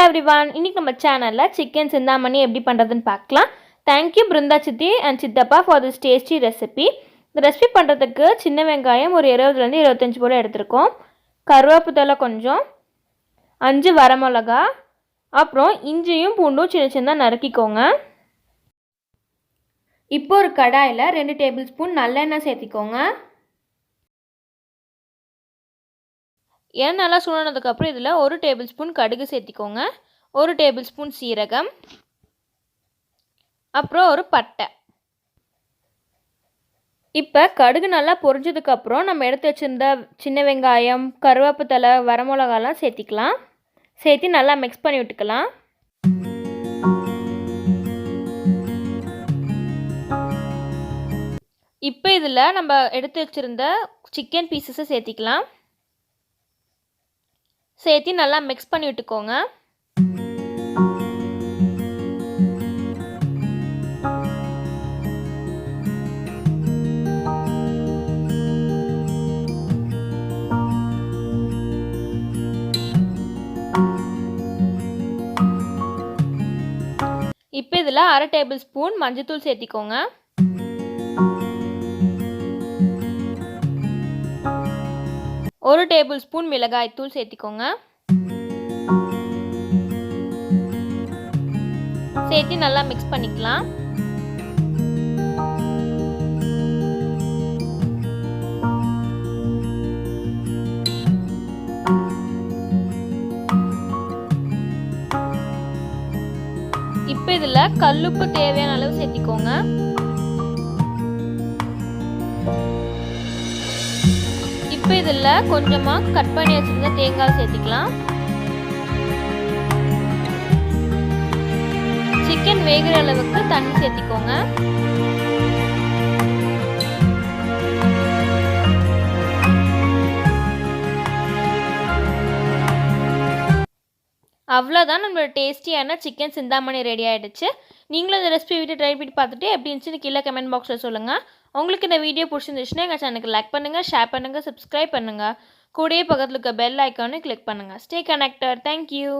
Hello everyone, இன்னைக்கு நம்ம சேனல்ல chicken chintamani எப்படி பண்றதுன்னு பார்க்கலாம். Thank you Brinda Chitti and Chittappa for this tasty recipe. இந்த ரெசிபி பண்றதுக்கு சின்ன வெங்காயம் ஒரு 20 ல இருந்து 25 போல எடுத்துக்கோம். கருவேப்பிலை கொஞ்சம், 5 வரமிளகா, அப்புறம் இஞ்சியும் பூண்டும் சின்ன சின்னதா நறுக்கிக்கோங்க. இப்போ ஒரு கடாயில 2 டேபிள்ஸ்பூன் நல்லெண்ணெய் சேர்த்திக்கோங்க. எண்ணெய் நல்லா சூடானதுக்கு அப்புறம் இதில் 1 டேபிள்ஸ்பூன் கடுகு சேர்த்திக்கோங்க, 1 டேபிள்ஸ்பூன் சீரகம், அப்புறம் ஒரு பட்டை. இப்போ கடுகு நல்லா பொரிஞ்சதுக்கு அப்புறம் நம்ம எடுத்து வச்சிருந்த சின்ன வெங்காயம், கருவேப்பிலை, வரமிளகாலாம் சேர்த்திக்கலாம். சேர்த்து நல்லா மிக்ஸ் பண்ணி விட்டுக்கலாம். இப்போ இதில் நம்ம எடுத்து வச்சிருந்த சிக்கன் பீசஸை சேர்த்திக்கலாம். சேர்த்து நல்லா மிக்ஸ் பண்ணி விட்டுக்கோங்க. இப்போ இதில் 1/2 டேபிள்ஸ்பூன் மஞ்சள்தூள் சேர்த்திக்கோங்க. ஒரு டேபிள்ஸ்பூன் மிளகாய் தூள் சேர்த்திக்கோங்க. சேர்த்து நல்லா மிக்ஸ் பண்ணிக்கலாம். இப்போ இதில் கல்லுப்பு தேவையான அளவு சேர்த்திக்கோங்க. இப்போ இதில் கொஞ்சமாக கட் பண்ணி வச்சிருந்த தேங்காய் சேர்த்திக்கலாம். சிக்கன் வேகிற அளவுக்கு தண்ணி சேர்த்திக்கோங்க. அவ்வளோதான், நம்மளோட டேஸ்டியான சிக்கன் சிந்தாமணி ரெடி ஆகிடுச்சு. நீங்களும் இந்த ரெசிபி வீட்டை ட்ரை பண்ணி பார்த்துட்டு எப்படி இருந்துச்சுன்னு கீழே கமெண்ட் பாக்ஸில் சொல்லுங்கள். உங்களுக்கு இந்த வீடியோ பிடிச்சிருந்துச்சுன்னா எங்கள் சேனலுக்கு லைக் பண்ணுங்கள், ஷேர் பண்ணுங்கள், சப்ஸ்கிரைப் பண்ணுங்கள். கூடயே பக்கத்தில் இருக்க பெல் ஐக்கானை கிளிக் பண்ணுங்கள். Stay connected. தேங்க்யூ.